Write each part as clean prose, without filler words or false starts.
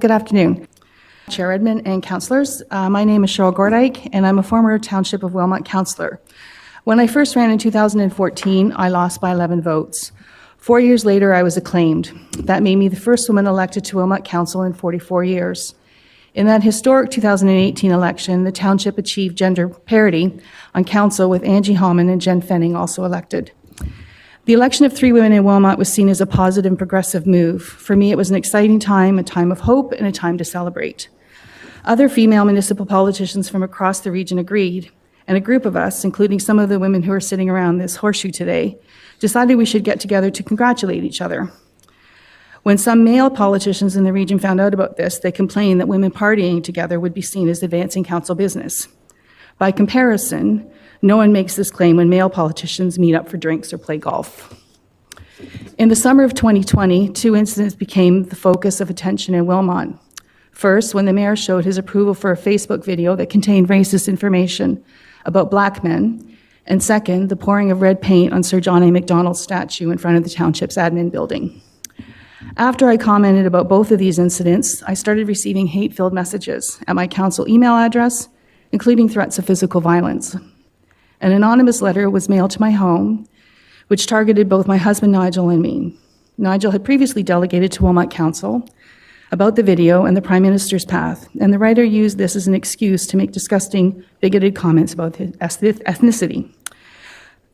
Good afternoon, Chair Edmund and councillors. My name is Cheryl Gordike, and I'm a former Township of Wilmot councillor. When I first ran in 2014, I lost by 11 votes. 4 years later, I was acclaimed. That made me the first woman elected to Wilmot Council in 44 years. In that historic 2018 election, the Township achieved gender parity on council with Angie Hallman and Jen Fenning also elected. The election of 3 women in Wilmot was seen as a positive and progressive move. For me, it was an exciting time, a time of hope, and a time to celebrate. Other female municipal politicians from across the region agreed, and a group of us, including some of the women who are sitting around this horseshoe today, decided we should get together to congratulate each other. When some male politicians in the region found out about this, they complained that women partying together would be seen as advancing council business. By comparison, no one makes this claim when male politicians meet up for drinks or play golf. In the summer of 2020, 2 incidents became the focus of attention in Wilmot. First, when the mayor showed his approval for a Facebook video that contained racist information about Black men, and second, the pouring of red paint on Sir John A. Macdonald's statue in front of the township's admin building. After I commented about both of these incidents, I started receiving hate-filled messages at my council email address, including threats of physical violence. An anonymous letter was mailed to my home, which targeted both my husband Nigel and me. Nigel had previously delegated to Wilmot Council about the video and the Prime Minister's path, and the writer used this as an excuse to make disgusting, bigoted comments about his ethnicity.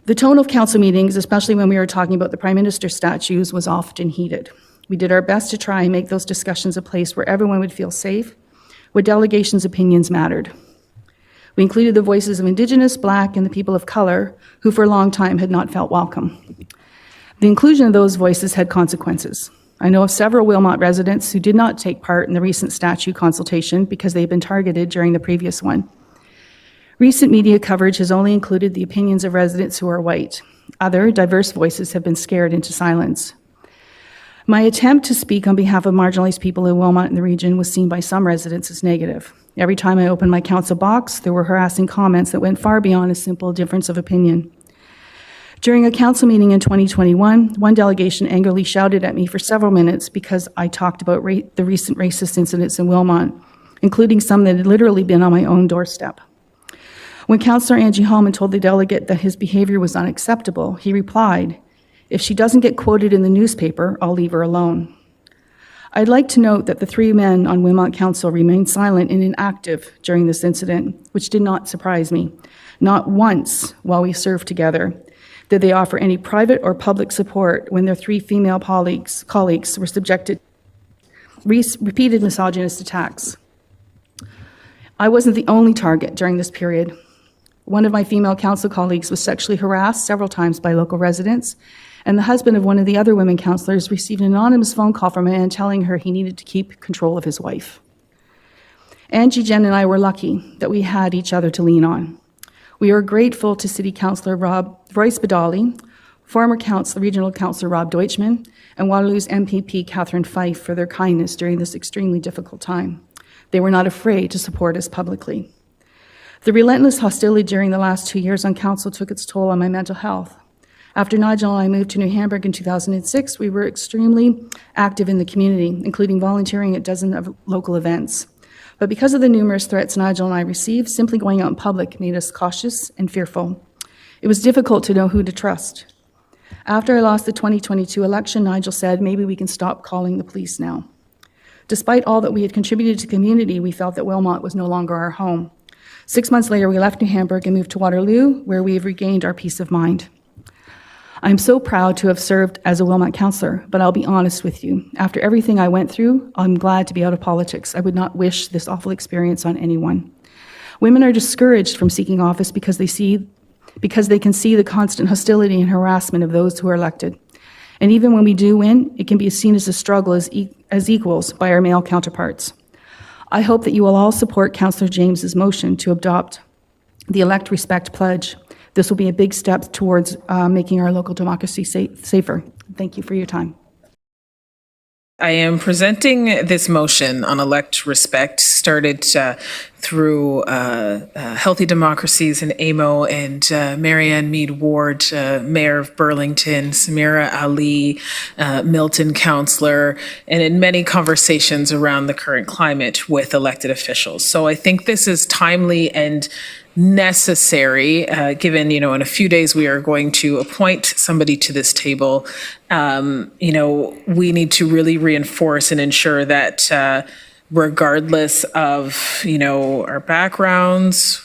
The tone of council meetings, especially when we were talking about the Prime Minister's statues, was often heated. We did our best to try and make those discussions a place where everyone would feel safe, where delegations' opinions mattered. We included the voices of Indigenous, Black, and the people of color who for a long time had not felt welcome. The inclusion of those voices had consequences. I know of several Wilmot residents who did not take part in the recent statue consultation because they had been targeted during the previous one. Recent media coverage has only included the opinions of residents who are white. Other diverse voices have been scared into silence. My attempt to speak on behalf of marginalized people in Wilmot and the region was seen by some residents as negative. Every time I opened my council box, there were harassing comments that went far beyond a simple difference of opinion. During a council meeting in 2021, one delegation angrily shouted at me for several minutes because I talked about the recent racist incidents in Wilmot, including some that had literally been on my own doorstep. When Councillor Angie Hallman told the delegate that his behavior was unacceptable, he replied, "If she doesn't get quoted in the newspaper, I'll leave her alone." I'd like to note that the 3 men on Wilmot Council remained silent and inactive during this incident, which did not surprise me. Not once while we served together did they offer any private or public support when their 3 female colleagues were subjected to repeated misogynist attacks. I wasn't the only target during this period. One of my female council colleagues was sexually harassed several times by local residents, and the husband of one of the other women councillors received an anonymous phone call from a man telling her he needed to keep control of his wife. Angie, Jen, and I were lucky that we had each other to lean on. We are grateful to City Councillor Royce Badali, former Regional Councillor Rob Deutschman, and Waterloo's MPP Catherine Fife for their kindness during this extremely difficult time. They were not afraid to support us publicly. The relentless hostility during the last 2 years on council took its toll on my mental health. After Nigel and I moved to New Hamburg in 2006, we were extremely active in the community, including volunteering at dozens of local events. But because of the numerous threats Nigel and I received, simply going out in public made us cautious and fearful. It was difficult to know who to trust. After I lost the 2022 election, Nigel said, "Maybe we can stop calling the police now." Despite all that we had contributed to the community, we felt that Wilmot was no longer our home. 6 months later, we left New Hamburg and moved to Waterloo, where we have regained our peace of mind. I'm so proud to have served as a Wilmot councillor, but I'll be honest with you. After everything I went through, I'm glad to be out of politics. I would not wish this awful experience on anyone. Women are discouraged from seeking office because they can see the constant hostility and harassment of those who are elected. And even when we do win, it can be seen as a struggle as equals by our male counterparts. I hope that you will all support Councillor James's motion to adopt the Elect Respect pledge. This will be a big step towards making our local democracy safer. Thank you for your time. I am presenting this motion on Elect Respect started through Healthy Democracies in AMO and Marianne Mead Ward, Mayor of Burlington, Samira Ali, Milton councillor, and in many conversations around the current climate with elected officials. So I think this is timely and necessary, given, in a few days we are going to appoint somebody to this table. We need to really reinforce and ensure that regardless of, our backgrounds,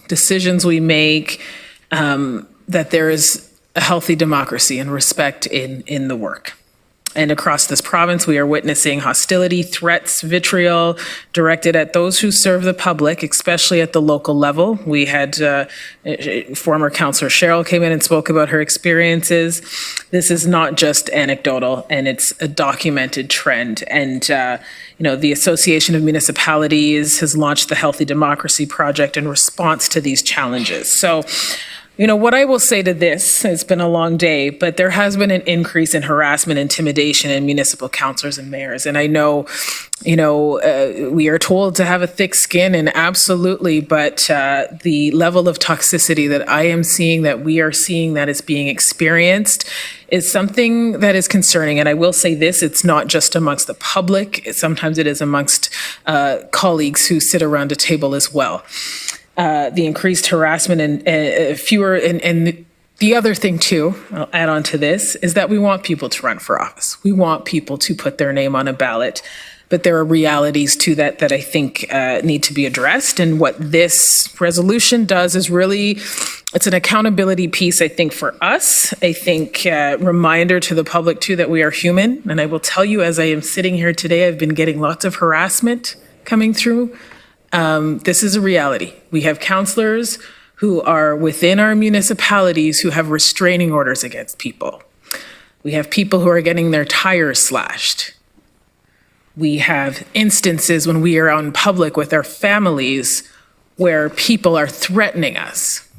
decisions we make, that there is a healthy democracy and respect in the work. And across this province, we are witnessing hostility, threats, vitriol directed at those who serve the public, especially at the local level. We had former councillor Cheryl came in and spoke about her experiences. This is not just anecdotal, and it's a documented trend. And, the Association of Municipalities has launched the Healthy Democracy Project in response to these challenges. So, what I will say to this, it's been a long day, but there has been an increase in harassment, intimidation in municipal councillors and mayors. And I know, we are told to have a thick skin, and absolutely, but the level of toxicity that I am seeing, that we are seeing, that is being experienced, is something that is concerning. And I will say this, it's not just amongst the public. Sometimes it is amongst colleagues who sit around a table as well. The increased harassment and fewer, and the other thing too, I'll add on to this, is that we want people to run for office. We want people to put their name on a ballot, but there are realities to that I think need to be addressed. And what this resolution does is really, it's an accountability piece, I think, for us. I think reminder to the public too that we are human. And I will tell you, as I am sitting here today, I've been getting lots of harassment coming through. This is a reality. We have councillors who are within our municipalities who have restraining orders against people. We have people who are getting their tires slashed. We have instances when we are out in public with our families where people are threatening us.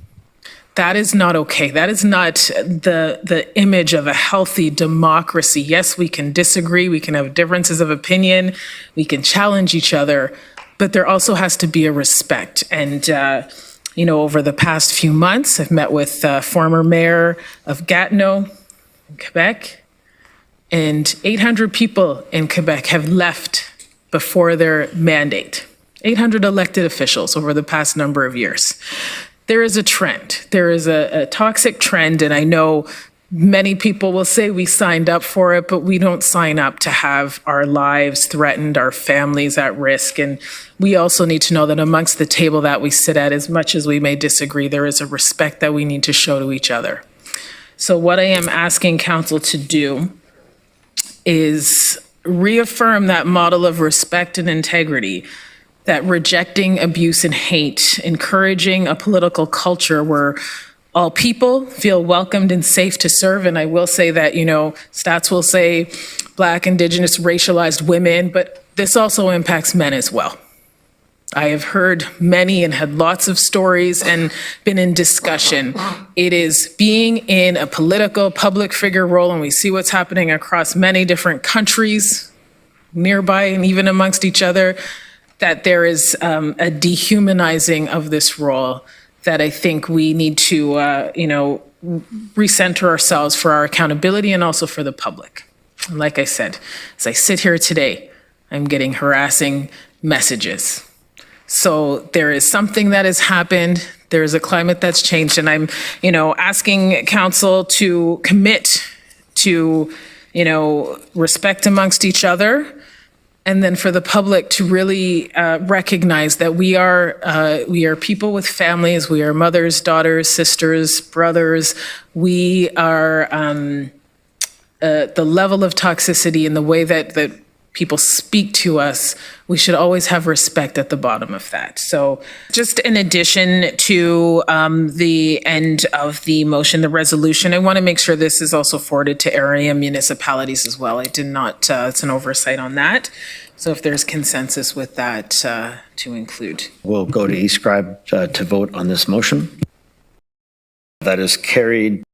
That is not okay. That is not the image of a healthy democracy. Yes, we can disagree. We can have differences of opinion. We can challenge each other. But there also has to be a respect. And, over the past few months, I've met with former mayor of Gatineau in Quebec, and 800 people in Quebec have left before their mandate. 800 elected officials over the past number of years. There is a trend. There is a toxic trend, and I know many people will say we signed up for it, but we don't sign up to have our lives threatened, our families at risk. And we also need to know that amongst the table that we sit at, as much as we may disagree, there is a respect that we need to show to each other. So what I am asking council to do is reaffirm that model of respect and integrity, that rejecting abuse and hate, encouraging a political culture where all people feel welcomed and safe to serve. And I will say that, stats will say Black, Indigenous, racialized women, but this also impacts men as well. I have heard many and had lots of stories and been in discussion. It is being in a political public figure role, and we see what's happening across many different countries, nearby and even amongst each other, that there is a dehumanizing of this role that I think we need to, recenter ourselves for our accountability and also for the public. And like I said, as I sit here today, I'm getting harassing messages. So there is something that has happened. There is a climate that's changed, and I'm, asking council to commit to, respect amongst each other. And then for the public to really recognize that we are people with families. We are mothers, daughters, sisters, brothers. We are the level of toxicity and the way that people speak to us. We should always have respect at the bottom of that. So just in addition to the end of the motion, the resolution, I want to make sure this is also forwarded to area municipalities as well. I did not, it's an oversight on that. So if there's consensus with that to include. We'll go to eScribe to vote on this motion. That is carried